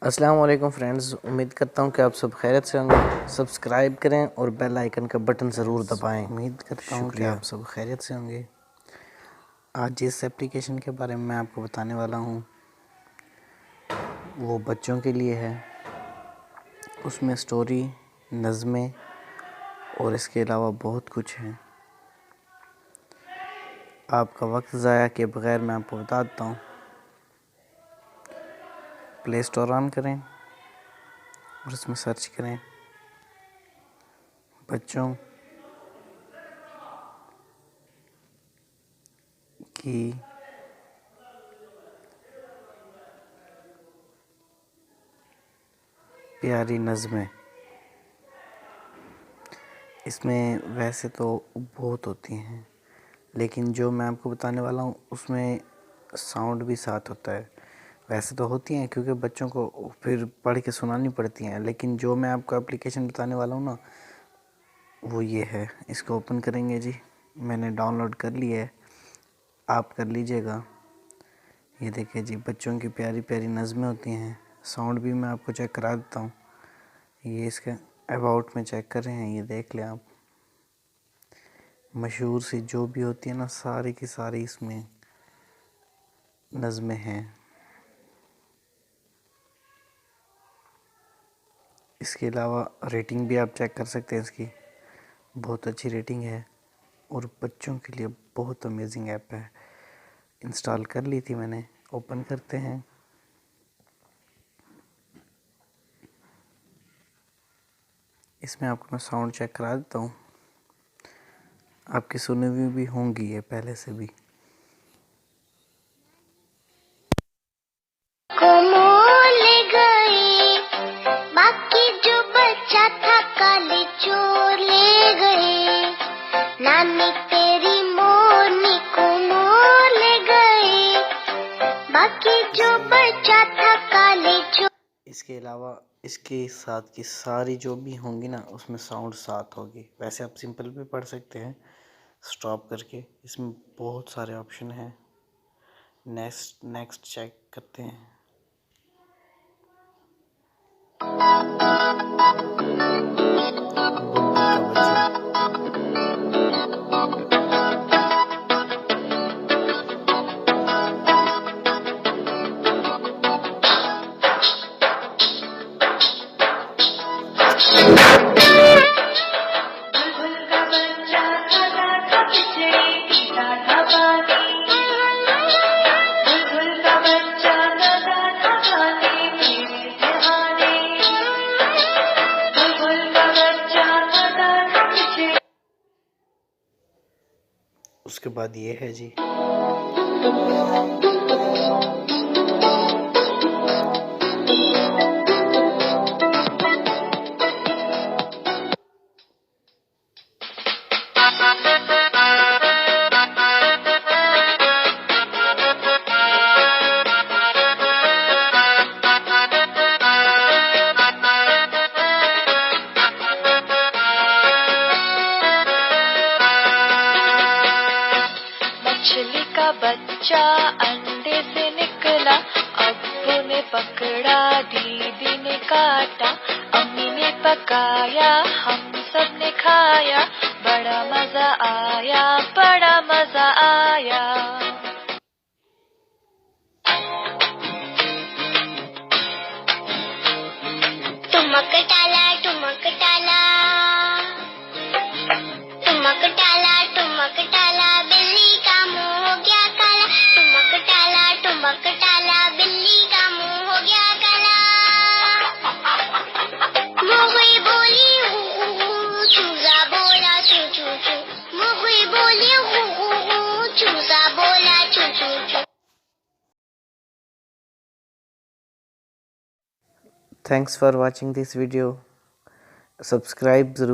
अस्सलाम वालेकुम फ्रेंड्स, उम्मीद करता हूँ कि आप सब खैरियत से होंगे। सब्सक्राइब करें और बेल आइकन का बटन ज़रूर दबाएं। उम्मीद करता हूँ कि आप सब खैरियत से होंगे। आज जिस एप्लीकेशन के बारे में मैं आपको बताने वाला हूँ वो बच्चों के लिए है। उसमें स्टोरी, नज़में और इसके अलावा बहुत कुछ है। आपका वक्त ज़ाया किए बगैर मैं आपको बता देता हूँ। प्ले स्टोर ऑन करें और उसमें सर्च करें बच्चों की प्यारी नज़में। इसमें वैसे तो बहुत होती हैं, लेकिन जो मैं आपको बताने वाला हूँ उसमें साउंड भी साथ होता है। वैसे तो होती हैं क्योंकि बच्चों को फिर पढ़ के सुनानी पड़ती हैं, लेकिन जो मैं आपको एप्लीकेशन बताने वाला हूँ ना वो ये है। इसको ओपन करेंगे जी। मैंने डाउनलोड कर लिया है, आप कर लीजिएगा। ये देखिए जी, बच्चों की प्यारी प्यारी नज़में होती हैं। साउंड भी मैं आपको चेक करा देता हूँ। ये इसके अबाउट में चेक कर रहे हैं, ये देख लें आप। मशहूर सी जो भी होती है ना, सारी की सारी इसमें नज़में हैं। इसके अलावा रेटिंग भी आप चेक कर सकते हैं। इसकी बहुत अच्छी रेटिंग है और बच्चों के लिए बहुत अमेजिंग ऐप है। इंस्टॉल कर ली थी मैंने। ओपन करते हैं। इसमें आपको मैं साउंड चेक करा देता हूँ। आपकी सुनी हुई भी होंगी ये पहले से भी। बाकी जो बचा था काले चोर ले गए। नानी तेरी मोरनी को मोर ले गए। बाकी जो बचा था काले चोर। इसके अलावा इसके साथ की सारी जो भी होंगी ना उसमें साउंड साथ होगी। वैसे आप सिंपल भी पढ़ सकते हैं स्टॉप करके। इसमें बहुत सारे ऑप्शन हैं। नेक्स्ट चेक करते हैं। बुलबुल का बच्चा। बुलबुल का बच्चा खाता था खिचड़ी, पीता था पानी। बुलबुल का बच्चा खाता था पानी, मेरे जहाने। बुलबुल का बच्चा खाता था खिचड़ी। उसके बाद ये है जी, मछली का बच्चा अंडे से निकला, अब्बू ने पकड़ा, दीदी ने काटा, अम्मी ने पकाया, हम सब ने खाया, बड़ा मजा आया, बड़ा मजा आया। टुमक टाला, टुमक टाला, टुमक टाला, टुमक टाला, बिल्ली का मुंह हो गया काला। टुमक टाला, टुमक टाला, बिल्ली का मुंह हो गया काला। मोगई बोली हू हू हू, चूजा बोला चू चू चू। मोगई बोली हू हू हू, चूजा बोला चू चू चू। Thanks for watching this video. Subscribe ज़रूर